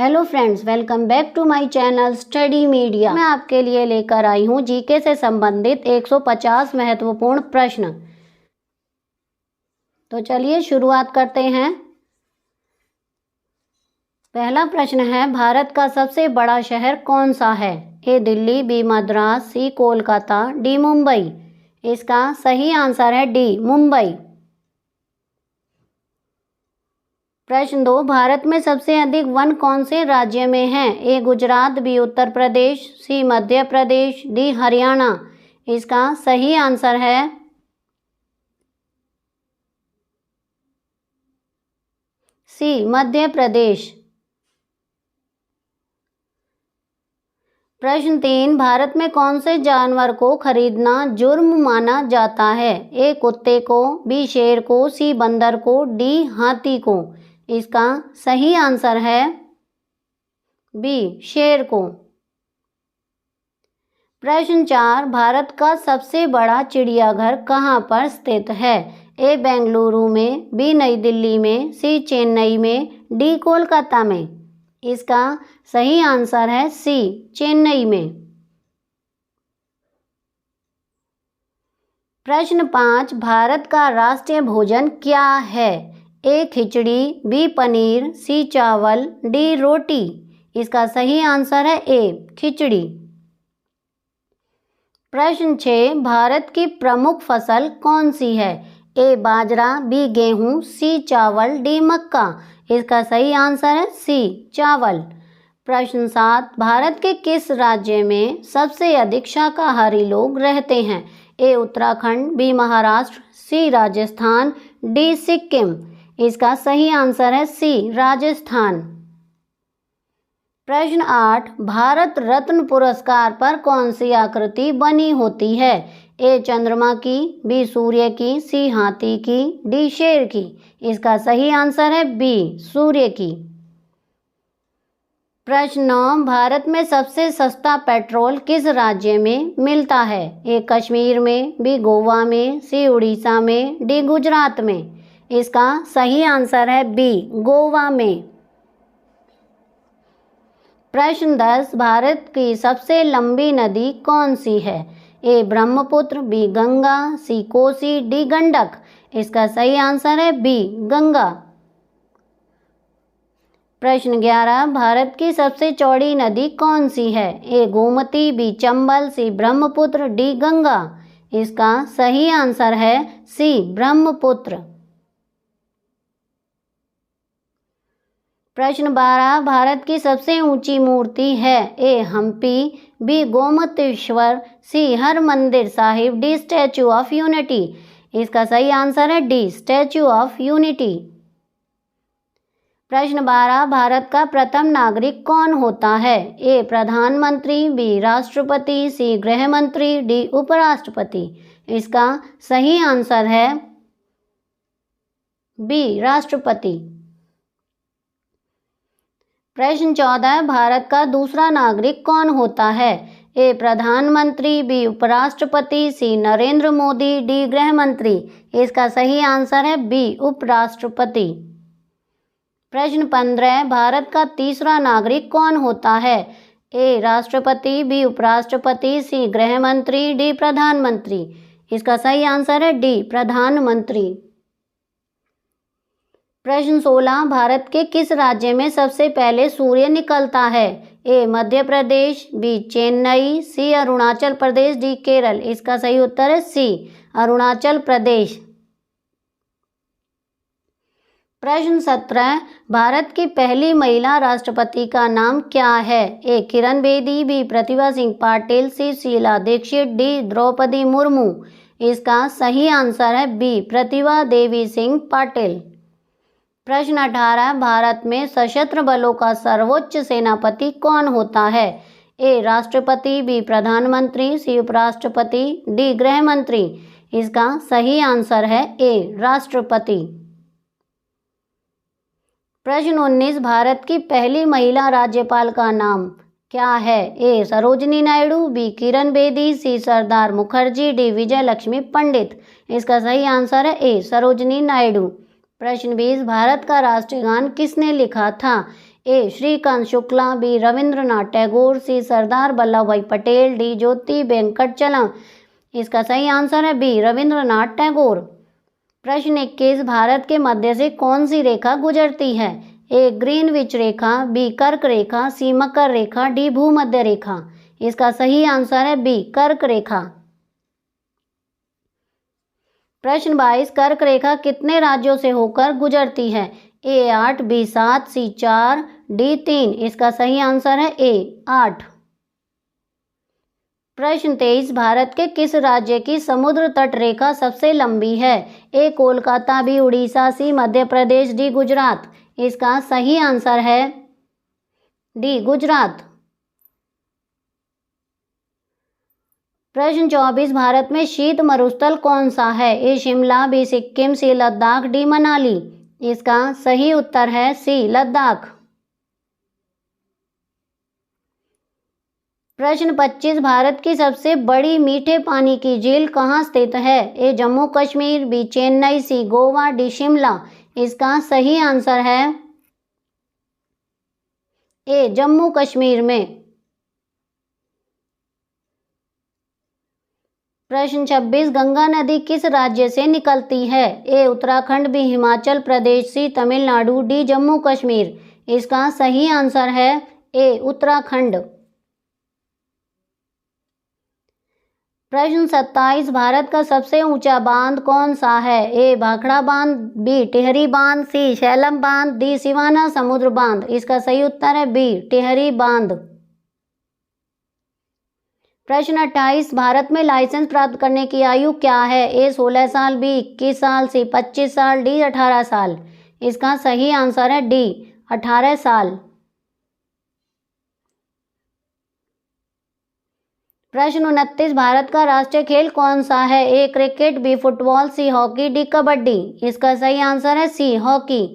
Hello friends, welcome back to my channel study media. मैं आपके लिए लेकर आई हूँ जीके से संबंधित 150 महत्वपूर्ण प्रश्न। तो चलिए शुरुआत करते हैं। पहला प्रश्न है, भारत का सबसे बड़ा शहर कौन सा है? ए दिल्ली, बी मद्रास, सी कोलकाता, डी मुंबई। इसका सही आंसर है डी मुंबई। प्रश्न 2, भारत में सबसे अधिक वन कौन से राज्य में हैं? ए गुजरात, बी उत्तर प्रदेश, सी मध्य प्रदेश, डी हरियाणा। इसका सही आंसर है सी मध्य प्रदेश। प्रश्न 3, भारत में कौन से जानवर को खरीदना जुर्म माना जाता है? ए कुत्ते को, बी शेर को, सी बंदर को, डी हाथी को। इसका सही आंसर है बी शेर को। प्रश्न 4, भारत का सबसे बड़ा चिड़ियाघर कहाँ पर स्थित है? ए बेंगलुरु में, बी नई दिल्ली में, सी चेन्नई में, डी कोलकाता में। इसका सही आंसर है सी चेन्नई में। प्रश्न 5, भारत का राष्ट्रीय भोजन क्या है? ए खिचड़ी, बी पनीर, सी चावल, डी रोटी। इसका सही आंसर है ए खिचड़ी। प्रश्न 6, भारत की प्रमुख फसल कौन सी है? ए बाजरा, बी गेहूं, सी चावल, डी मक्का। इसका सही आंसर है सी चावल। प्रश्न 7, भारत के किस राज्य में सबसे अधिक शाकाहारी लोग रहते हैं? ए उत्तराखंड, बी महाराष्ट्र, सी राजस्थान, डी सिक्किम। इसका सही आंसर है सी राजस्थान। प्रश्न 8, भारत रत्न पुरस्कार पर कौन सी आकृति बनी होती है? ए चंद्रमा की, बी सूर्य की, सी हाथी की, डी शेर की। इसका सही आंसर है बी सूर्य की। प्रश्न 9, भारत में सबसे सस्ता पेट्रोल किस राज्य में मिलता है? ए कश्मीर में, बी गोवा में, सी उड़ीसा में, डी गुजरात में। इसका सही आंसर है बी गोवा में। प्रश्न 10, भारत की सबसे लंबी नदी कौन सी है? ए ब्रह्मपुत्र, बी गंगा, सी कोसी, डी गंडक। इसका सही आंसर है बी गंगा। प्रश्न 11, भारत की सबसे चौड़ी नदी कौन सी है? ए गोमती, बी चंबल, सी ब्रह्मपुत्र, डी गंगा। इसका सही आंसर है सी ब्रह्मपुत्र। प्रश्न 12, भारत की सबसे ऊंची मूर्ति है? A Hampi, B Gomateshwar, C Harmandir Sahib, D Statue of Unity. इसका सही आंसर है डी स्टैचू ऑफ यूनिटी। प्रश्न 12, भारत का प्रथम नागरिक कौन होता है? ए प्रधानमंत्री, बी राष्ट्रपति, सी गृह मंत्री, डी उपराष्ट्रपति। इसका सही आंसर है बी राष्ट्रपति। प्रश्न 14, भारत का दूसरा नागरिक कौन होता है? ए प्रधानमंत्री, बी उपराष्ट्रपति, सी नरेंद्र मोदी, डी गृह मंत्री। इसका सही आंसर है बी उपराष्ट्रपति। प्रश्न 15, भारत का तीसरा नागरिक कौन होता है? ए राष्ट्रपति, बी उपराष्ट्रपति, सी गृह मंत्री, डी प्रधानमंत्री। इसका सही आंसर है डी प्रधानमंत्री। प्रश्न 16, भारत के किस राज्य में सबसे पहले सूर्य निकलता है? ए मध्य प्रदेश, बी चेन्नई, सी अरुणाचल प्रदेश, डी केरल। इसका सही उत्तर है सी अरुणाचल प्रदेश। प्रश्न 17, भारत की पहली महिला राष्ट्रपति का नाम क्या है? ए किरण बेदी, बी प्रतिभा सिंह पाटिल, सी शीला दीक्षित, डी द्रौपदी मुर्मू। इसका सही आंसर है बी प्रतिभा देवी सिंह पाटिल। प्रश्न 18, भारत में सशस्त्र बलों का सर्वोच्च सेनापति कौन होता है? ए राष्ट्रपति, बी प्रधानमंत्री, सी उपराष्ट्रपति, डी गृह मंत्री। इसका सही आंसर है ए राष्ट्रपति। प्रश्न 19, भारत की पहली महिला राज्यपाल का नाम क्या है? ए सरोजिनी नायडू, बी किरण बेदी, सी सरदार मुखर्जी, डी विजय लक्ष्मी पंडित। इसका सही आंसर है ए सरोजिनी नायडू। प्रश्न 20, भारत का राष्ट्रीय गान किसने लिखा था? ए श्रीकांत शुक्ला, बी रविंद्रनाथ टैगोर, सी सरदार वल्लभ भाई पटेल, डी ज्योति वेंकटचलम। इसका सही आंसर है बी रविंद्रनाथ टैगोर। प्रश्न 21, भारत के मध्य से कौन सी रेखा गुजरती है? ए ग्रीनविच रेखा, बी कर्क रेखा, सी मकर रेखा, डी भूमध्य रेखा। इसका सही आंसर है बी कर्क रेखा। प्रश्न 22, कर्क रेखा कितने राज्यों से होकर गुजरती है? ए 8, बी 7, सी 4, डी 3। इसका सही आंसर है ए 8। प्रश्न 23, भारत के किस राज्य की समुद्र तट रेखा सबसे लंबी है? ए कोलकाता, बी उड़ीसा, सी मध्य प्रदेश, डी गुजरात। इसका सही आंसर है डी गुजरात। प्रश्न 24, भारत में शीत मरुस्थल कौन सा है? ए शिमला, बी सिक्किम, सी लद्दाख, डी मनाली। इसका सही उत्तर है सी लद्दाख। प्रश्न 25, भारत की सबसे बड़ी मीठे पानी की झील कहाँ स्थित है? ए जम्मू कश्मीर, बी चेन्नई, सी गोवा, डी शिमला। इसका सही आंसर है ए जम्मू कश्मीर में। प्रश्न 26, गंगा नदी किस राज्य से निकलती है? ए उत्तराखंड, बी हिमाचल प्रदेश, सी तमिलनाडु, डी जम्मू कश्मीर। इसका सही आंसर है ए उत्तराखंड। प्रश्न 27, भारत का सबसे ऊंचा बांध कौन सा है? ए भाखड़ा बांध, बी टिहरी बांध, सी झेलम बांध, डी सिवाना समुद्र बांध। इसका सही उत्तर है बी टिहरी बांध। प्रश्न 28, भारत में लाइसेंस प्राप्त करने की आयु क्या है? ए 16 साल, बी 21 साल, सी 25 साल, डी 18 साल। इसका सही आंसर है डी 18 साल। प्रश्न 29, भारत का राष्ट्रीय खेल कौन सा है? A cricket, B football, C hockey, D kabaddi. इसका सही आंसर है सी हॉकी।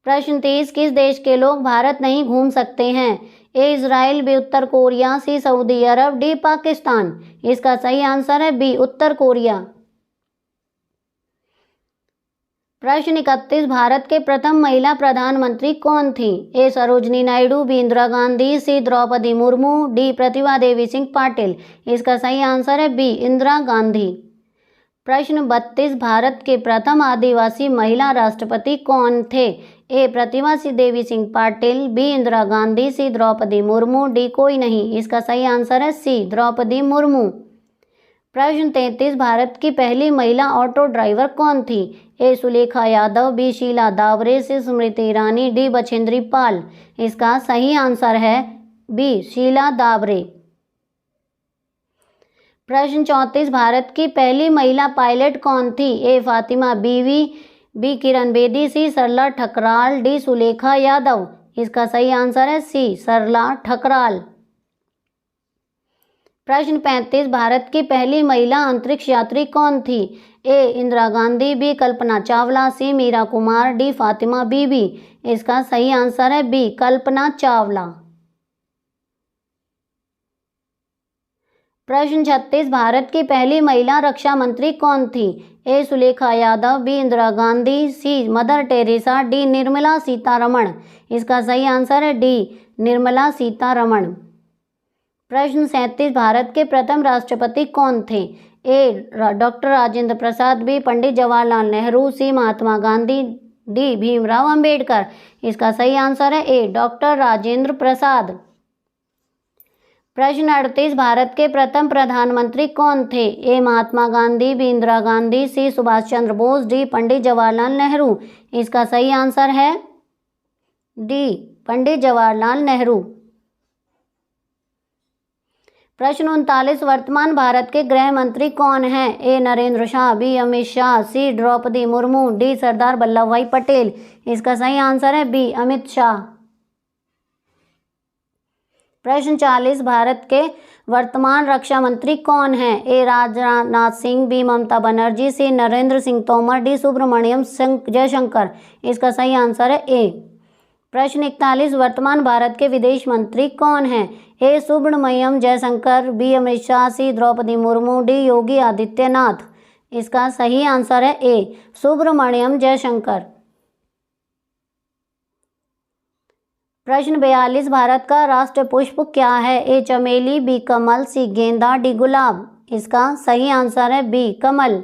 प्रश्न 30, किस देश के लोग भारत नहीं घूम सकते हैं? ए इजराइल, बी उत्तर कोरिया, सी सऊदी अरब, डी पाकिस्तान। इसका सही आंसर है बी उत्तर कोरिया। प्रश्न 31, भारत के प्रथम महिला प्रधानमंत्री कौन थी? ए सरोजनी नायडू, बी इंदिरा गांधी, सी द्रौपदी मुर्मू, डी प्रतिभा देवी सिंह पाटिल। इसका सही आंसर है बी इंदिरा गांधी। प्रश्न 32, भारत के प्रथम आदिवासी महिला राष्ट्रपति कौन थे? ए प्रतिभा देवी सिंह पाटिल, बी इंदिरा गांधी, सी द्रौपदी मुर्मू, डी कोई नहीं। इसका सही आंसर है सी द्रौपदी मुर्मू। प्रश्न 33, भारत की पहली महिला ऑटो ड्राइवर कौन थी? A Sulekha Yadav, B Sheila Davare, C Smriti Irani, D Bachendri Pal. इसका सही आंसर है बी शीला दावरे। प्रश्न 34, भारत की पहली महिला पायलट कौन थी? ए फातिमा बीवी, बी किरण बेदी, सी सरला ठकराल, डी सुलेखा यादव। इसका सही आंसर है सी सरला ठकराल। प्रश्न 35, भारत की पहली महिला अंतरिक्ष यात्री कौन थी? ए इंदिरा गांधी, बी कल्पना चावला, सी मीरा कुमार, डी फातिमा बीबी। इसका सही आंसर है बी कल्पना चावला। प्रश्न 36, भारत की पहली महिला रक्षा मंत्री कौन थी? A Sulekha Yadav, B Indira Gandhi, C Mother Teresa, D Nirmala Sitharaman. इसका सही आंसर है डी निर्मला सीतारमण। प्रश्न 37, भारत के प्रथम राष्ट्रपति कौन थे? ए डॉक्टर राजेंद्र प्रसाद, बी पंडित जवाहरलाल नेहरू, सी महात्मा गांधी, डी भीमराव अंबेडकर। इसका सही आंसर है ए डॉक्टर राजेंद्र प्रसाद। प्रश्न 38, भारत के प्रथम प्रधानमंत्री कौन थे? ए महात्मा गांधी, बी इंदिरा गांधी, सी सुभाष चंद्र बोस, डी पंडित जवाहरलाल नेहरू। इसका सही आंसर है डी पंडित जवाहरलाल नेहरू। प्रश्न 39, वर्तमान भारत के गृह मंत्री कौन हैं? ए नरेंद्र शाह, बी अमित शाह, सी द्रौपदी मुर्मू, डी सरदार वल्लभ भाई पटेल। इसका सही आंसर है बी अमित शाह। प्रश्न 40, भारत के वर्तमान रक्षा मंत्री कौन हैं? ए राजनाथ सिंह, बी ममता बनर्जी, सी नरेंद्र सिंह तोमर, डी सुब्रमण्यम जयशंकर। इसका सही आंसर है ए। प्रश्न 41, वर्तमान भारत के विदेश मंत्री कौन हैं? ए सुब्रमण्यम जयशंकर, बी अमित शाह, सी द्रौपदी मुर्मू, डी योगी आदित्यनाथ। इसका सही आंसर है ए सुब्रमण्यम जयशंकर। प्रश्न 42, भारत का राष्ट्र पुष्प क्या है? ए चमेली, बी कमल, सी गेंदा, डी गुलाब। इसका सही आंसर है बी कमल।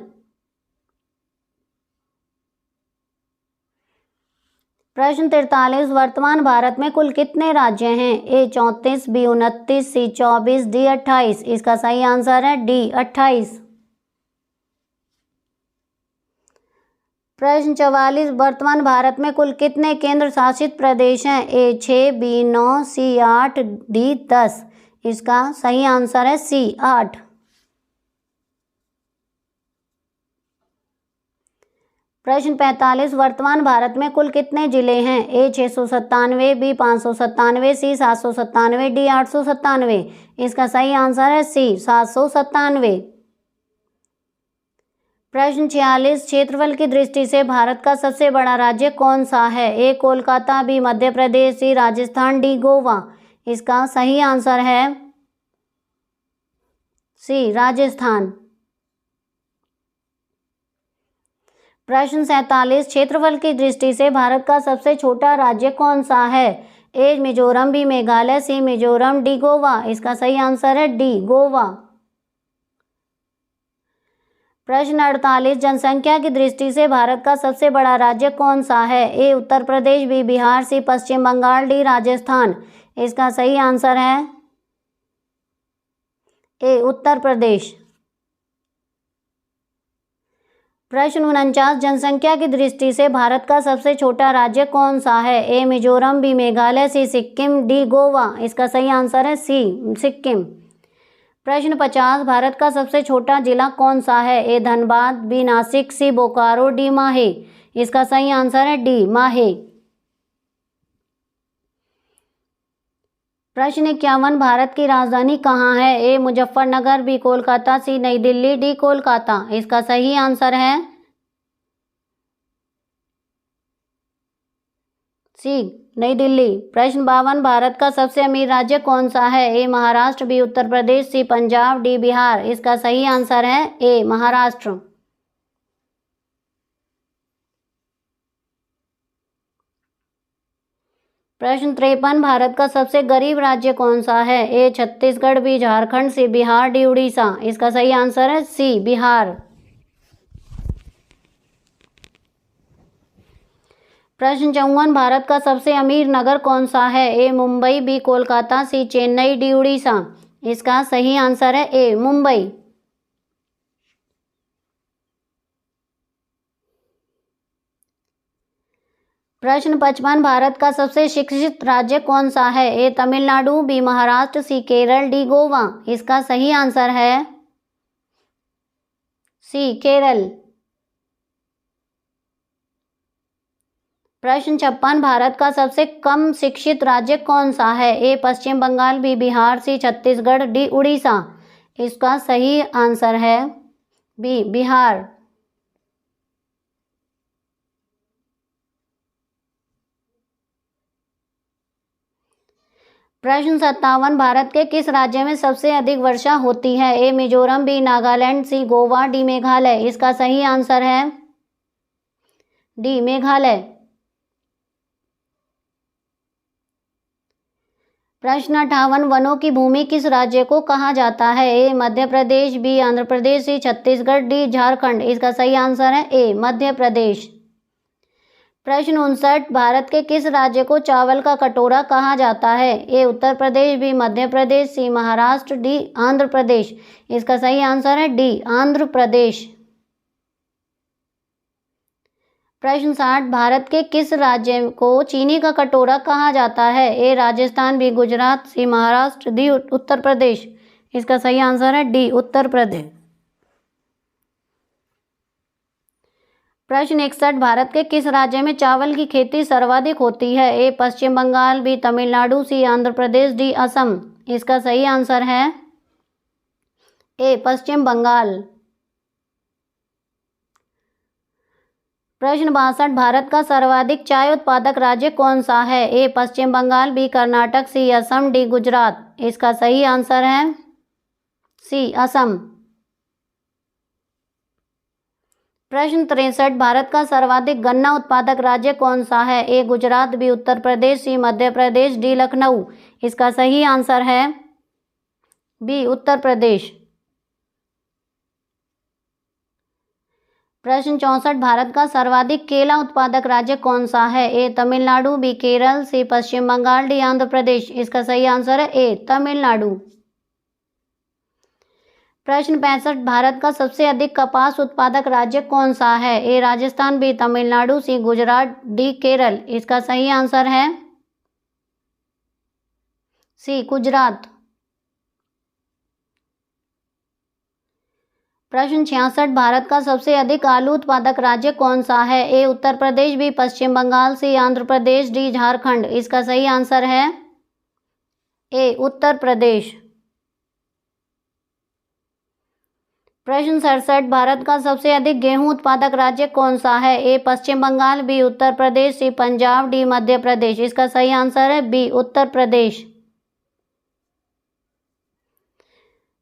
प्रश्न 43, वर्तमान भारत में कुल कितने राज्य हैं? ए 34, बी 29, सी 24, डी 28। इसका सही आंसर है डी 28। प्रश्न 44, वर्तमान भारत में कुल कितने केंद्र शासित प्रदेश हैं? ए 6, बी 9, सी 8, डी 10। इसका सही आंसर है सी 8। प्रश्न 45, वर्तमान भारत में कुल कितने जिले हैं? ए 697, बी 597, सी 797, डी 897। इसका सही आंसर है सी 797। प्रश्न 46, क्षेत्रफल की दृष्टि से भारत का सबसे बड़ा राज्य कौन सा है? ए कोलकाता, बी मध्य प्रदेश, सी राजस्थान, डी गोवा। इसका सही आंसर है सी राजस्थान। प्रश्न 47, क्षेत्रफल की दृष्टि से भारत का सबसे छोटा राज्य कौन सा है? ए मिजोरम, बी मेघालय, सी मिजोरम, डी गोवा। इसका सही आंसर है डी गोवा। प्रश्न 48, जनसंख्या की दृष्टि से भारत का सबसे बड़ा राज्य कौन सा है? ए उत्तर प्रदेश, बी बिहार, सी पश्चिम बंगाल, डी राजस्थान। इसका सही आंसर है ए उत्तर प्रदेश। प्रश्न 49, जनसंख्या की दृष्टि से भारत का सबसे छोटा राज्य कौन सा है? ए मिजोरम, बी मेघालय, सी सिक्किम, डी गोवा। इसका सही आंसर है सी सिक्किम। प्रश्न 50, भारत का सबसे छोटा जिला कौन सा है? ए धनबाद, बी नासिक, सी बोकारो, डी माहे। इसका सही आंसर है डी माहे। प्रश्न 51, भारत की राजधानी कहाँ है? ए मुजफ्फरनगर, बी कोलकाता, सी नई दिल्ली, डी कोलकाता। इसका सही आंसर है सी नई दिल्ली। प्रश्न 52, भारत का सबसे अमीर राज्य कौन सा है? ए महाराष्ट्र, बी उत्तर प्रदेश, सी पंजाब, डी बिहार। इसका सही आंसर है ए महाराष्ट्र। प्रश्न 53, भारत का सबसे गरीब राज्य कौन सा है? ए छत्तीसगढ़, बी झारखंड, सी बिहार, डी उड़ीसा। इसका सही आंसर है सी बिहार। प्रश्न 54, भारत का सबसे अमीर नगर कौन सा है? ए मुंबई, बी कोलकाता, सी चेन्नई, डी उड़ीसा। इसका सही आंसर है ए मुंबई। प्रश्न 55, भारत का सबसे शिक्षित राज्य कौन सा है? ए तमिलनाडु, बी महाराष्ट्र, सी केरल, डी गोवा। इसका सही आंसर है सी केरल। प्रश्न 56, भारत का सबसे कम शिक्षित राज्य कौन सा है? ए पश्चिम बंगाल, बी बिहार, सी छत्तीसगढ़, डी उड़ीसा। इसका सही आंसर है बी बिहार। प्रश्न 57, भारत के किस राज्य में सबसे अधिक वर्षा होती है? ए मिजोरम, बी नागालैंड, सी गोवा, डी मेघालय। इसका सही आंसर है डी मेघालय। प्रश्न 58, वनों की भूमि किस राज्य को कहा जाता है? ए मध्य प्रदेश, बी आंध्र प्रदेश, सी छत्तीसगढ़, डी झारखंड। इसका सही आंसर है ए मध्य प्रदेश। प्रश्न 59, भारत के किस राज्य को चावल का कटोरा कहा जाता है? ए उत्तर प्रदेश, बी मध्य प्रदेश, सी महाराष्ट्र, डी आंध्र प्रदेश। इसका सही आंसर है डी आंध्र प्रदेश। प्रश्न 60, भारत के किस राज्य को चीनी का कटोरा कहा जाता है? ए राजस्थान, बी गुजरात, सी महाराष्ट्र, डी उत्तर प्रदेश। इसका सही आंसर है डी उत्तर प्रदेश। प्रश्न 61, भारत के किस राज्य में चावल की खेती सर्वाधिक होती है? ए पश्चिम बंगाल, बी तमिलनाडु, सी आंध्र प्रदेश, डी असम। इसका सही आंसर है ए पश्चिम बंगाल। प्रश्न 62, भारत का सर्वाधिक चाय उत्पादक राज्य कौन सा है? ए पश्चिम बंगाल, बी कर्नाटक, सी असम, डी गुजरात। इसका सही आंसर है सी असम। प्रश्न 63, भारत का सर्वाधिक गन्ना उत्पादक राज्य कौन सा है? ए गुजरात, बी उत्तर प्रदेश, सी मध्य प्रदेश, डी लखनऊ। इसका सही आंसर है बी उत्तर प्रदेश। प्रश्न 64, भारत का सर्वाधिक केला उत्पादक राज्य कौन सा है? ए तमिलनाडु, बी केरल, सी पश्चिम बंगाल, डी आंध्र प्रदेश। इसका सही आंसर है ए तमिलनाडु। प्रश्न 65, भारत का सबसे अधिक कपास उत्पादक राज्य कौन सा है? ए राजस्थान, बी तमिलनाडु, सी गुजरात, डी केरल। इसका सही आंसर है सी गुजरात। प्रश्न 66, भारत का सबसे अधिक आलू उत्पादक राज्य कौन सा है? ए उत्तर प्रदेश, बी पश्चिम बंगाल, सी आंध्र प्रदेश, डी झारखंड। इसका सही आंसर है ए उत्तर प्रदेश। प्रश्न 67, भारत का सबसे अधिक गेहूं उत्पादक राज्य कौन सा है? ए पश्चिम बंगाल, बी उत्तर प्रदेश, सी पंजाब, डी मध्य प्रदेश। इसका सही आंसर है बी उत्तर प्रदेश।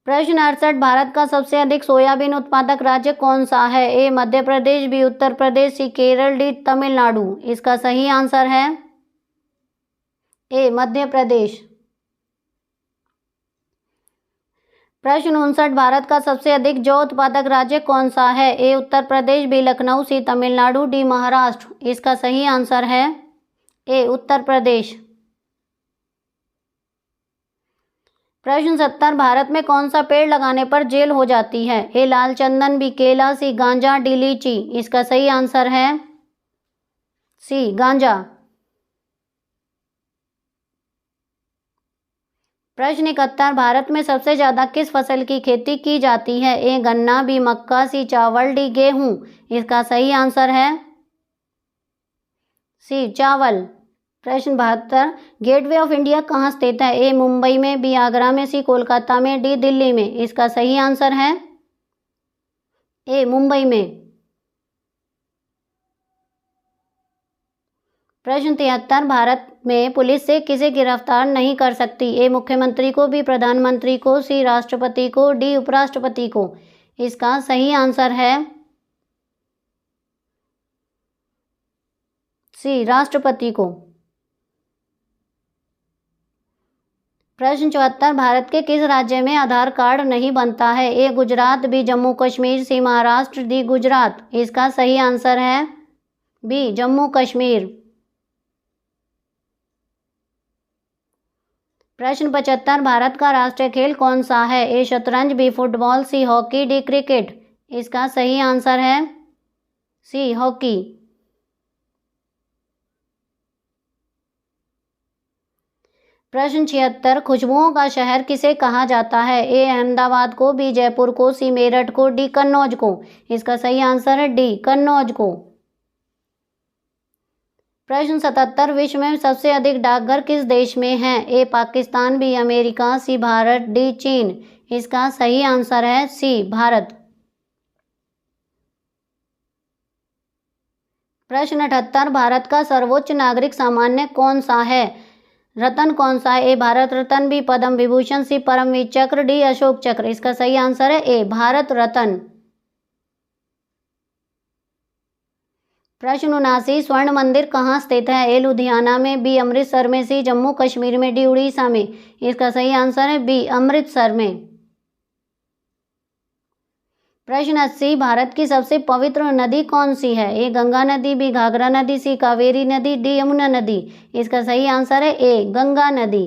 प्रश्न 68, भारत का सबसे अधिक सोयाबीन उत्पादक राज्य कौन सा है? ए मध्य प्रदेश, बी उत्तर प्रदेश, सी केरल, डी तमिलनाडु। इसका सही आंसर है ए मध्य प्रदेश। प्रश्न 59, भारत का सबसे अधिक जौ उत्पादक राज्य कौन सा है? ए उत्तर प्रदेश, बी लखनऊ, सी तमिलनाडु, डी महाराष्ट्र। इसका सही आंसर है ए उत्तर प्रदेश। प्रश्न 70, भारत में कौन सा पेड़ लगाने पर जेल हो जाती है? ए लाल चंदन, बी केला, सी गांजा, डी लीची। इसका सही आंसर है सी गांजा। प्रश्न 71, भारत में सबसे ज्यादा किस फसल की खेती की जाती है? ए गन्ना, बी मक्का, सी चावल, डी गेहूं। इसका सही आंसर है सी चावल। प्रश्न 72, गेटवे ऑफ इंडिया कहाँ स्थित है? ए मुंबई में, बी आगरा में, सी कोलकाता में, डी दिल्ली में। इसका सही आंसर है ए मुंबई में। प्रश्न 73, भारत में पुलिस से किसे गिरफ्तार नहीं कर सकती? ए मुख्यमंत्री को, बी प्रधानमंत्री को, सी राष्ट्रपति को, डी उपराष्ट्रपति को। इसका सही आंसर है सी राष्ट्रपति को। प्रश्न 74, भारत के किस राज्य में आधार कार्ड नहीं बनता है? ए गुजरात, बी जम्मू कश्मीर, सी महाराष्ट्र, डी गुजरात। इसका सही आंसर है बी जम्मू कश्मीर। प्रश्न 75, भारत का राष्ट्रीय खेल कौन सा है? ए शतरंज, B football, C hockey, D cricket. इसका सही आंसर है सी हॉकी। प्रश्न 76, खुशबुओं का शहर किसे कहा जाता है? ए अहमदाबाद को, बी जयपुर को, सी मेरठ को, डी कन्नौज को। इसका सही आंसर है डी कन्नौज को। प्रश्न 77, विश्व में सबसे अधिक डाकघर किस देश में हैं? ए पाकिस्तान, बी अमेरिका, सी भारत, डी चीन। इसका सही आंसर है सी भारत। प्रश्न 78, भारत का सर्वोच्च नागरिक सम्मान कौन सा है? रतन कौन सा है? ए भारत रत्न, बी पद्म विभूषण, सी परमवीर चक्र, डी अशोक चक्र। इसका सही आंसर है ए भारत रत्न। प्रश्न 79, स्वर्ण मंदिर कहाँ स्थित है? ए लुधियाना में, बी अमृतसर में, सी जम्मू कश्मीर में, डी उड़ीसा में। इसका सही आंसर है बी अमृतसर में। प्रश्न 80, भारत की सबसे पवित्र नदी कौन सी है? ए गंगा नदी, बी घाघरा नदी, सी कावेरी नदी, डी यमुना नदी। इसका सही आंसर है ए गंगा नदी।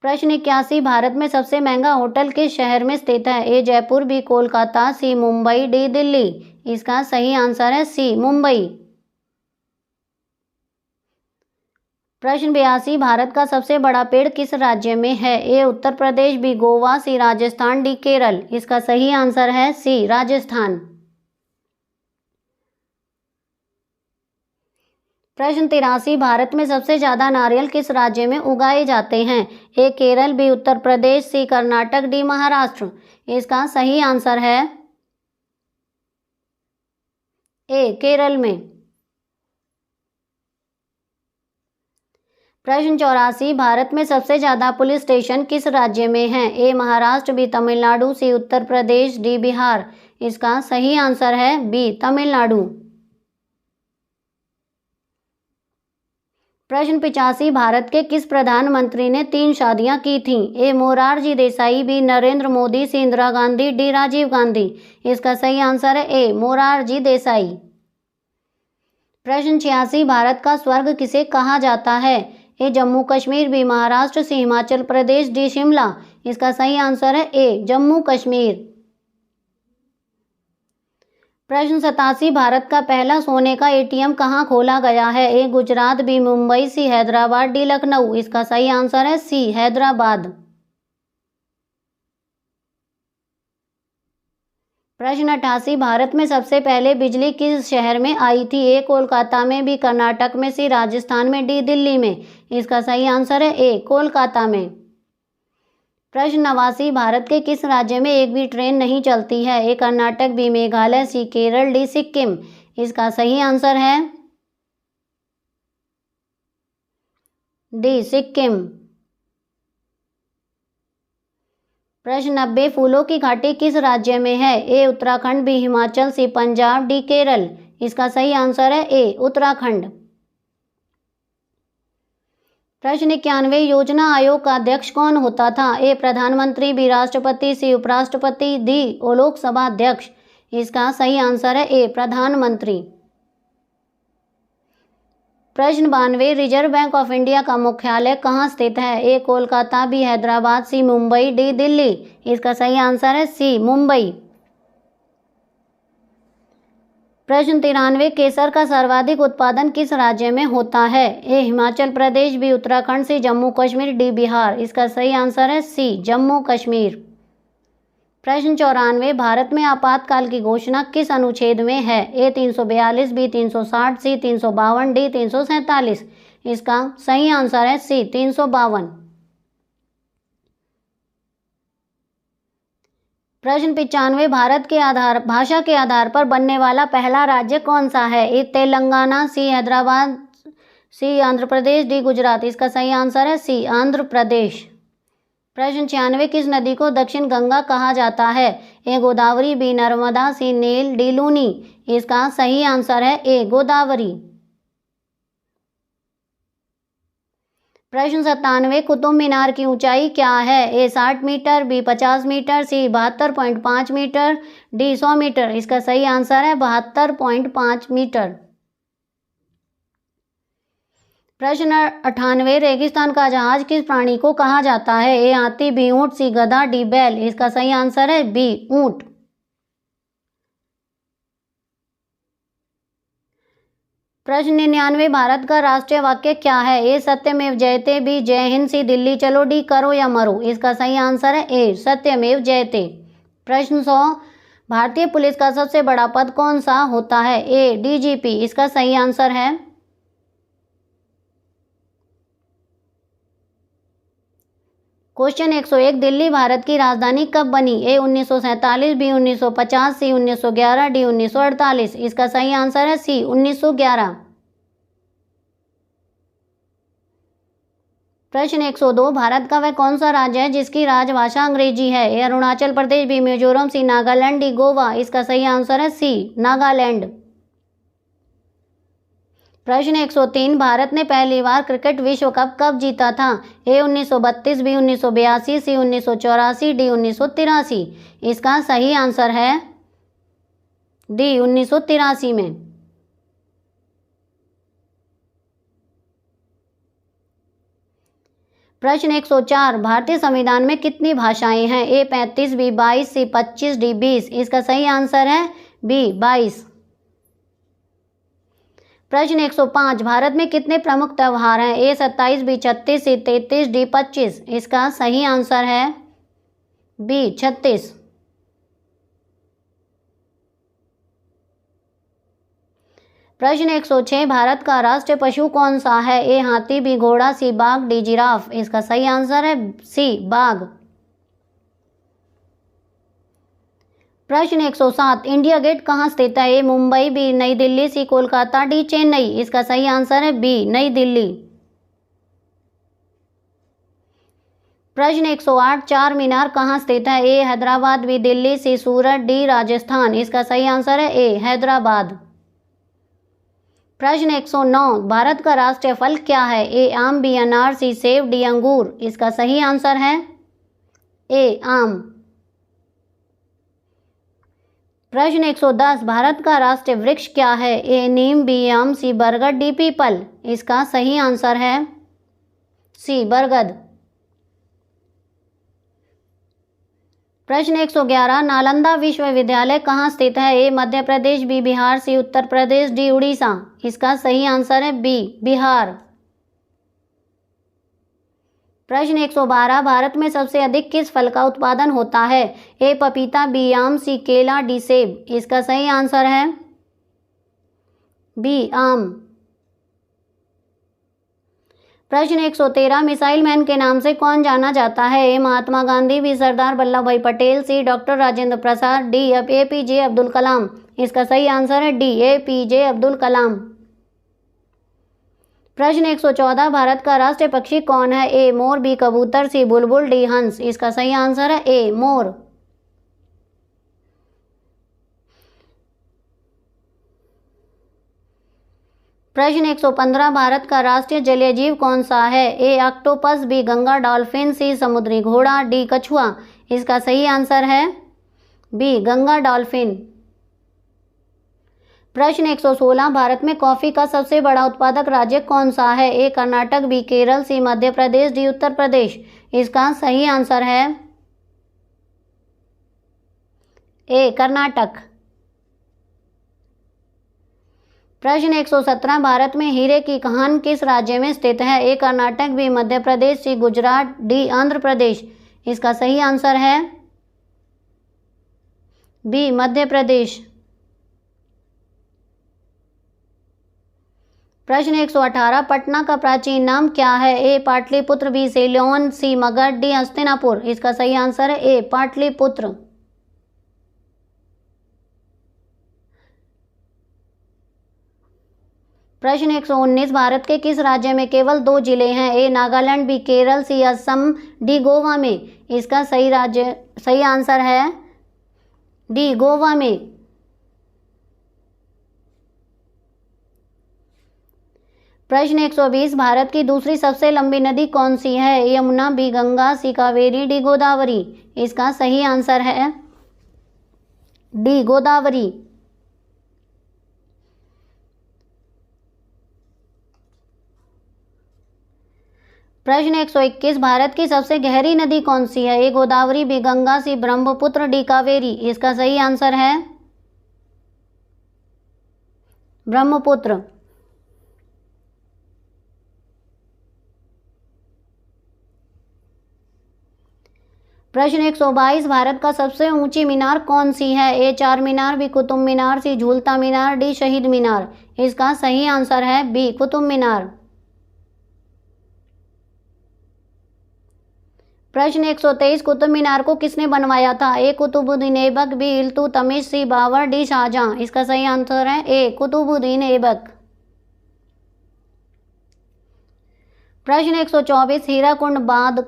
प्रश्न 81, भारत में सबसे महंगा होटल किस शहर में स्थित है? ए जयपुर, बी कोलकाता, सी मुंबई, डी दिल्ली। इसका सही आंसर है सी मुंबई। प्रश्न 82, भारत का सबसे बड़ा पेड़ किस राज्य में है? ए उत्तर प्रदेश, बी गोवा, सी राजस्थान, डी केरल। इसका सही आंसर है सी राजस्थान। प्रश्न 83, भारत में सबसे ज्यादा नारियल किस राज्य में उगाए जाते हैं? ए केरल, बी उत्तर प्रदेश, सी कर्नाटक, डी महाराष्ट्र। इसका सही आंसर है ए केरल में। प्रश्न 84, भारत में सबसे ज्यादा पुलिस स्टेशन किस राज्य में हैं? ए महाराष्ट्र, बी तमिलनाडु, सी उत्तर प्रदेश, डी बिहार। इसका सही आंसर है बी तमिलनाडु। प्रश्न 85, भारत के किस प्रधानमंत्री ने 3 शादियां की थीं? ए मोरारजी देसाई, बी नरेंद्र मोदी, सी इंदिरा गांधी, डी राजीव गांधी। इसका सही आंसर है ए मोरारजी देसाई। प्रश्न 86, भारत का स्वर्ग किसे कहा जाता है? ए जम्मू कश्मीर, बी महाराष्ट्र, सी हिमाचल प्रदेश, डी शिमला। इसका सही आंसर है ए जम्मू कश्मीर। प्रश्न 87, भारत का पहला सोने का एटीएम कहाँ खोला गया है? ए गुजरात, बी मुंबई, सी हैदराबाद, डी लखनऊ। इसका सही आंसर है सी हैदराबाद। प्रश्न 88, भारत में सबसे पहले बिजली किस शहर में आई थी? ए कोलकाता में, बी कर्नाटक में, सी राजस्थान में, डी दिल्ली में। इसका सही आंसर है ए कोलकाता में। प्रश्न 89, भारत के किस राज्य में एक भी ट्रेन नहीं चलती है? ए कर्नाटक, बी मेघालय, सी केरल, डी सिक्किम। इसका सही आंसर है डी सिक्किम। प्रश्न 90, फूलों की घाटी किस राज्य में है? ए उत्तराखंड, बी हिमाचल, सी पंजाब, डी केरल। इसका सही आंसर है ए उत्तराखंड। प्रश्न 91, योजना आयोग का अध्यक्ष कौन होता था? ए प्रधानमंत्री, बी राष्ट्रपति, सी उपराष्ट्रपति, डी लोकसभा अध्यक्ष। इसका सही आंसर है ए प्रधानमंत्री। प्रश्न 92, रिजर्व बैंक ऑफ इंडिया का मुख्यालय कहाँ स्थित है? ए कोलकाता, बी हैदराबाद, सी मुंबई, डी दिल्ली। इसका सही आंसर है सी मुंबई। प्रश्न 93, केसर का सर्वाधिक उत्पादन किस राज्य में होता है? ए हिमाचल प्रदेश, बी उत्तराखंड, सी जम्मू कश्मीर, डी बिहार। इसका सही आंसर है सी जम्मू कश्मीर। प्रश्न 94, भारत में आपातकाल की घोषणा किस अनुच्छेद में है? ए 342, बी 360, सी 352, डी 347। इसका सही आंसर है सी 352। प्रश्न 95, भारत के भाषा के आधार पर बनने वाला पहला राज्य कौन सा है? ए तेलंगाना, सी हैदराबाद, सी आंध्र प्रदेश, डी गुजरात। इसका सही आंसर है सी आंध्र प्रदेश। प्रश्न 96, किस नदी को दक्षिण गंगा कहा जाता है? ए गोदावरी, बी नर्मदा, सी नील, डी लूनी। इसका सही आंसर है ए गोदावरी। प्रश्न 97, कुतुब मीनार की ऊंचाई क्या है? ए 60 मीटर, बी 50 मीटर, सी 72.5 मीटर, डी 100 मीटर। इसका सही आंसर है 72.5 मीटर। प्रश्न 98, रेगिस्तान का जहाज किस प्राणी को कहा जाता है? ए हाथी, बी ऊंट, सी गधा, डी बैल। इसका सही आंसर है बी ऊंट। प्रश्न 99, भारत का राष्ट्रीय वाक्य क्या है? ए सत्यमेव जयते, बी जय हिंद, सी दिल्ली चलो, डी करो या मरो। इसका सही आंसर है ए सत्यमेव जयते। प्रश्न 100, भारतीय पुलिस का सबसे बड़ा पद कौन सा होता है? ए डीजीपी। इसका सही आंसर है क्वेश्चन 101, दिल्ली भारत की राजधानी कब बनी? ए 1947, बी 1950, सी 1911, डी 1948। इसका सही आंसर है सी 1911। प्रश्न 102, भारत का वह कौन सा राज्य है जिसकी राजभाषा अंग्रेजी है? ए अरुणाचल प्रदेश, बी मिजोरम, सी नागालैंड, डी गोवा। इसका सही आंसर है सी नागालैंड। प्रश्न 103, भारत ने पहली बार क्रिकेट विश्व कप कब जीता था? ए 1932, बी 1982, सी 1984, डी 1983। इसका सही आंसर है डी 1983 में। प्रश्न 104, भारतीय संविधान में कितनी भाषाएं हैं? ए 35, बी 22, सी 25, डी 20। इसका सही आंसर है बी 22। प्रश्न 105, भारत में कितने प्रमुख त्योहार हैं? ए 27, बी 36, सी 33, डी 25। इसका सही आंसर है बी 36। प्रश्न 106, भारत का राष्ट्रीय पशु कौन सा है? ए हाथी, बी घोड़ा, सी बाघ, डी जिराफ। इसका सही आंसर है सी बाघ। प्रश्न 107, इंडिया गेट कहाँ स्थित है? ए मुंबई, बी नई दिल्ली, सी कोलकाता, डी चेन्नई। इसका सही आंसर है बी नई दिल्ली। प्रश्न 108 चार मीनार कहाँ स्थित है? ए हैदराबाद, बी दिल्ली, सी सूरत, डी राजस्थान। इसका सही आंसर है ए हैदराबाद। प्रश्न 109 भारत का राष्ट्रीय फल क्या है? ए आम, बी अनार, सी सेब, डी अंगूर। इसका सही आंसर है ए आम। प्रश्न 110 भारत का राष्ट्रीय वृक्ष क्या है? ए नीम, बी आम, सी बरगद, डी पीपल। इसका सही आंसर है सी बरगद। प्रश्न 111 नालंदा विश्वविद्यालय कहाँ स्थित है? ए मध्य प्रदेश, बी बिहार, सी उत्तर प्रदेश, डी उड़ीसा। इसका सही आंसर है बी बिहार। प्रश्न 112 भारत में सबसे अधिक किस फल का उत्पादन होता है? ए पपीता, बी आम, सी केला, डी सेब। इसका सही आंसर है बी आम। प्रश्न 113 मिसाइल मैन के नाम से कौन जाना जाता है? ए महात्मा गांधी, बी सरदार वल्लभ भाई पटेल, सी doctor Rajendra Prasad, D APJ Abdul Kalam. इसका सही आंसर है डी एपीजे अब्दुल कलाम। प्रश्न 114 भारत का राष्ट्रीय पक्षी कौन है? ए मोर, बी कबूतर, सी बुलबुल, डी हंस। इसका सही आंसर है ए मोर। प्रश्न 115 भारत का राष्ट्रीय जलीय जीव कौन सा है? ए ऑक्टोपस, बी गंगा डॉल्फिन, सी समुद्री घोड़ा, डी कछुआ। इसका सही आंसर है बी गंगा डॉल्फिन। प्रश्न 116 भारत में कॉफी का सबसे बड़ा उत्पादक राज्य कौन सा है? ए कर्नाटक, बी केरल, सी मध्य प्रदेश, डी उत्तर प्रदेश। इसका सही आंसर है ए कर्नाटक। प्रश्न 117 भारत में हीरे की खान किस राज्य में स्थित है? ए कर्नाटक, बी मध्य प्रदेश, सी गुजरात, डी आंध्र प्रदेश। इसका सही आंसर है बी मध्य प्रदेश। प्रश्न 118 पटना का प्राचीन नाम क्या है? ए पाटलिपुत्र, बी सीलोन, सी मगध, डी हस्तिनापुर। इसका सही आंसर है ए पाटलिपुत्र। प्रश्न 119 भारत के किस राज्य में केवल 2 जिले हैं? ए नागालैंड, बी केरल, सी असम, डी गोवा में। इसका सही आंसर है डी गोवा में। प्रश्न 120 भारत की दूसरी सबसे लंबी नदी कौन सी है? ए यमुना, बी गंगा, सी कावेरी, डी गोदावरी। इसका सही आंसर है डी गोदावरी। प्रश्न 121 भारत की सबसे गहरी नदी कौन सी है? ए गोदावरी, बी गंगा, सी ब्रह्मपुत्र, डी कावेरी। इसका सही आंसर है ब्रह्मपुत्र। प्रश्न 122 भारत का सबसे ऊंची मीनार कौन सी है? ए चार मीनार, बी कुतुब मीनार, सी झूलता मीनार, डी शहीद मीनार। इसका सही आंसर है बी कुतुब मीनार। प्रश्न 123 कुतुब मीनार को किसने बनवाया था? ए कुतुबुद्दीन ऐबक, बी इल्तुतमिश, सी बाबर, डी शाहजहां। इसका सही आंसर है ए कुतुबुद्दीन ऐबक। प्रश्न 124 हीराकुंड बांध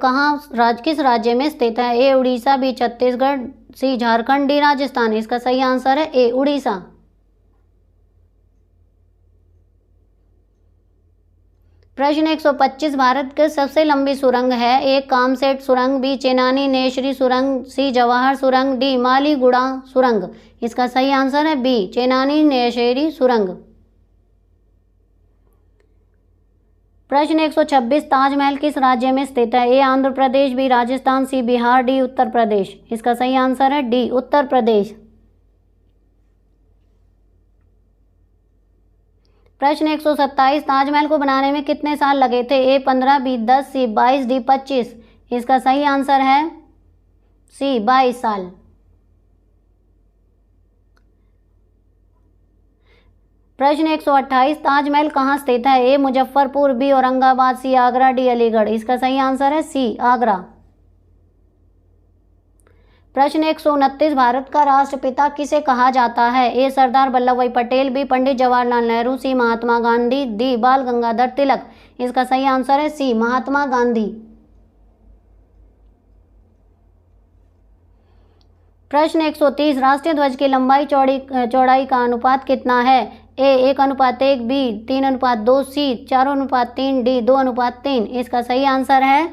किस राज्य में स्थित है? ए उड़ीसा, बी छत्तीसगढ़, सी झारखंड, डी राजस्थान। इसका सही आंसर है ए उड़ीसा। प्रश्न 125 भारत की सबसे लंबी सुरंग है? ए कामसेट सुरंग, बी चेनानी नेशरी सुरंग, सी जवाहर सुरंग, डी मालीगुड़ा सुरंग। इसका सही आंसर है बी चेनानी नेशरी सुरंग। प्रश्न 126 ताजमहल किस राज्य में स्थित है? ए आंध्र प्रदेश, बी राजस्थान, सी बिहार, डी उत्तर प्रदेश। इसका सही आंसर है डी उत्तर प्रदेश। प्रश्न 127 ताजमहल को बनाने में कितने साल लगे थे? ए 15, बी 10, सी 22, डी 25। इसका सही आंसर है सी 22 साल। प्रश्न 128 ताजमहल कहाँ स्थित है? ए मुजफ्फरपुर, बी औरंगाबाद, सी आगरा, डी अलीगढ़। इसका सही आंसर है सी आगरा। प्रश्न 129 भारत का राष्ट्रपिता किसे कहा जाता है? ए सरदार वल्लभ भाई पटेल, बी पंडित जवाहरलाल नेहरू, सी महात्मा गांधी, डी बाल गंगाधर तिलक। इसका सही आंसर है सी महात्मा गांधी। प्रश्न 130 राष्ट्रीय ध्वज की लंबाई चौड़ाई का अनुपात कितना है? ए 1:1, बी 3:2, सी 4:3, डी 2:3। इसका सही आंसर है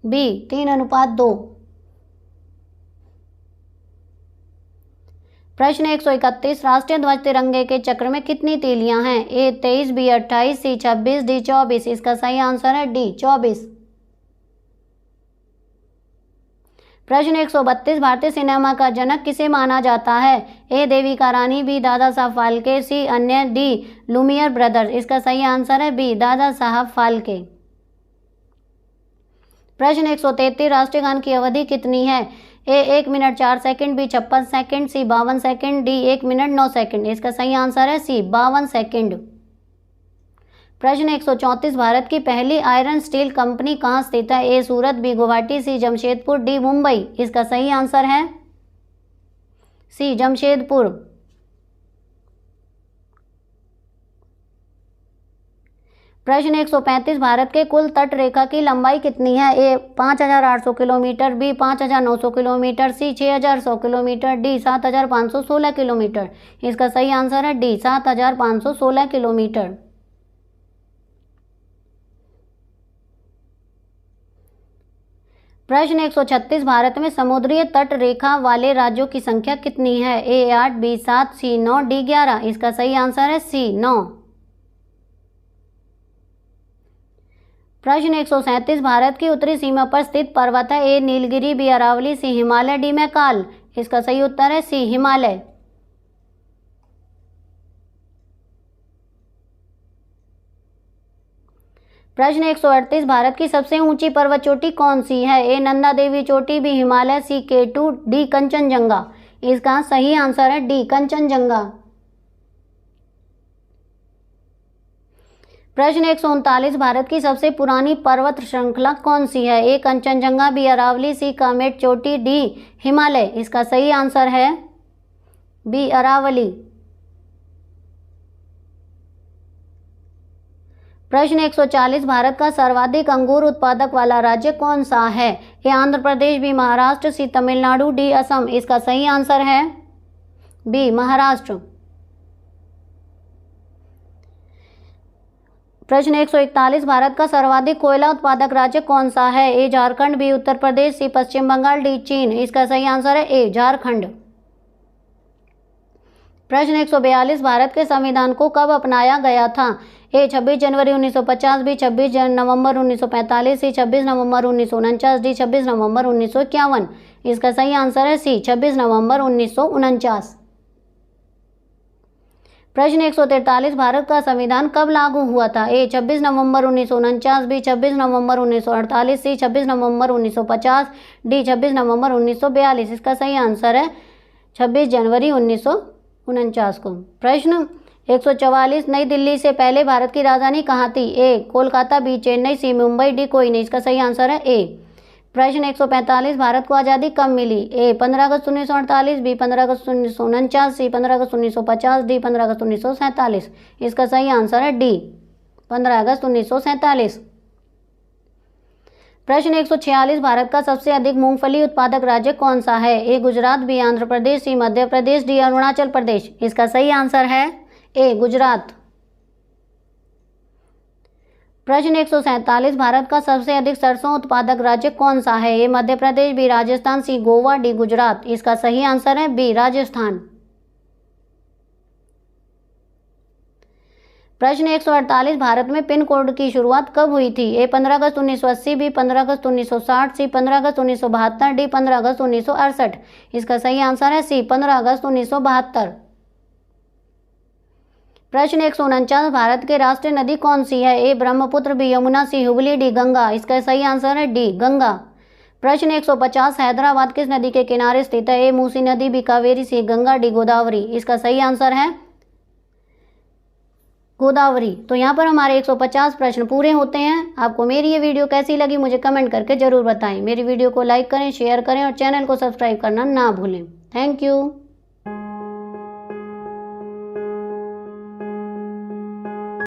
बी 3:2। प्रश्न 131 राष्ट्रीय ध्वज तिरंगे के चक्र में कितनी तीलियां हैं? ए 23, बी 28, सी 26, डी 24। इसका सही आंसर है डी 24। प्रश्न 132 भारतीय सिनेमा का जनक किसे माना जाता है? ए देविका रानी, बी दादा साहब फाल्के, सी अन्य, डी लुमियर ब्रदर्स। इसका सही आंसर है बी दादा साहब फाल्के। प्रश्न 133 राष्ट्रीय गान की अवधि कितनी है? ए 1 मिनट 4 सेकंड, बी 56 सेकंड, सी 52 सेकंड, डी 1 मिनट 9 सेकंड। इसका सही आंसर है सी 52 सेकंड। प्रश्न 134 भारत की पहली आयरन स्टील कंपनी कहाँ स्थित है? ए सूरत, बी गुवाहाटी, सी जमशेदपुर, डी मुंबई। इसका सही आंसर है सी जमशेदपुर। प्रश्न 135 भारत के कुल तट रेखा की लंबाई कितनी है? ए 5800 किलोमीटर, बी 5900 किलोमीटर, सी 6100 किलोमीटर, डी 7516 किलोमीटर। इसका सही आंसर है डी 7516 किलोमीटर। प्रश्न 136 भारत में समुद्रीय तट रेखा वाले राज्यों की संख्या कितनी है? ए 8, बी 7, सी 9, डी 11। इसका सही आंसर है सी 9। प्रश्न 137 भारत की उत्तरी सीमा पर स्थित पर्वत है? ए नीलगिरी, बी अरावली, सी हिमालय, डी मैकाल। इसका सही उत्तर है सी हिमालय। प्रश्न 138 भारत की सबसे ऊंची पर्वत चोटी कौन सी है? ए नंदा देवी चोटी, बी हिमालय, सी K2, डी कंचनजंगा। इसका सही आंसर है डी कंचनजंगा। प्रश्न 139 भारत की सबसे पुरानी पर्वत श्रृंखला कौन सी है? ए कंचनजंगा, बी अरावली, सी कामेट चोटी, डी हिमालय। इसका सही आंसर है बी अरावली। प्रश्न 140 भारत का सर्वाधिक अंगूर उत्पादक वाला राज्य कौन सा है? ए आंध्र प्रदेश, बी महाराष्ट्र, सी तमिलनाडु, डी असम। इसका सही आंसर है बी महाराष्ट्र। प्रश्न 141 भारत का सर्वाधिक कोयला उत्पादक राज्य कौन सा है? ए झारखंड, बी उत्तर प्रदेश, सी पश्चिम बंगाल, डी चीन। इसका सही आंसर है ए झारखंड। प्रश्न 142 भारत के संविधान को कब अपनाया गया था? ए 26 जनवरी 1950, बी 26 नवंबर 1945, सी 26 नवंबर 1949, डी 26 नवंबर 1951। इसका सही आंसर है सी 26 नवंबर 1949। प्रश्न 143 भारत का संविधान कब लागू हुआ था? ए 26 नवंबर 1949, बी 26 नवंबर 1948, सी 26 नवंबर 1950, डी 26 नवंबर 1942। इसका सही आंसर है 26 जनवरी 1949 को। प्रश्न 144 नई दिल्ली से पहले भारत की राजधानी कहाँ थी? ए कोलकाता, बी चेन्नई, सी मुंबई, डी कोई नहीं। इसका सही आंसर है ए। प्रश्न 145 भारत को आज़ादी कब मिली? ए 15 अगस्त 1948, बी 15 अगस्त 1949, सी 15 अगस्त 1950, डी 15 अगस्त 1947। इसका सही आंसर है डी 15 अगस्त 1947। प्रश्न 146 भारत का सबसे अधिक मूंगफली उत्पादक राज्य कौन सा है? ए गुजरात, बी आंध्र प्रदेश, सी मध्य प्रदेश, डी अरुणाचल प्रदेश। इसका सही आंसर है ए गुजरात। प्रश्न 147 भारत का सबसे अधिक सरसों उत्पादक राज्य कौन सा है? ए मध्य प्रदेश, बी राजस्थान, सी गोवा, डी गुजरात। इसका सही आंसर है बी राजस्थान। प्रश्न 148 भारत में पिन कोड की शुरुआत कब हुई थी? ए 15 अगस्त 1980, बी 15 अगस्त 1960, सी 15 अगस्त 1972, डी 15 अगस्त 1968। इसका सही आंसर है सी 15 अगस्त 1972। प्रश्न 149 भारत के राष्ट्रीय नदी कौन सी है? ए ब्रह्मपुत्र, बी यमुना, सी हुगली, डी गंगा। इसका सही आंसर है डी गंगा। प्रश्न 150 हैदराबाद किस नदी के किनारे स्थित है? ए मूसी नदी, बी कावेरी, सी गंगा, डी गोदावरी। इसका सही आंसर है गोदावरी। तो यहाँ पर हमारे 150 प्रश्न पूरे होते हैं। आपको मेरी ये वीडियो कैसी लगी मुझे कमेंट करके जरूर बताएं। मेरी वीडियो को लाइक करें, शेयर करें और चैनल को सब्सक्राइब करना ना भूलें। Thank you.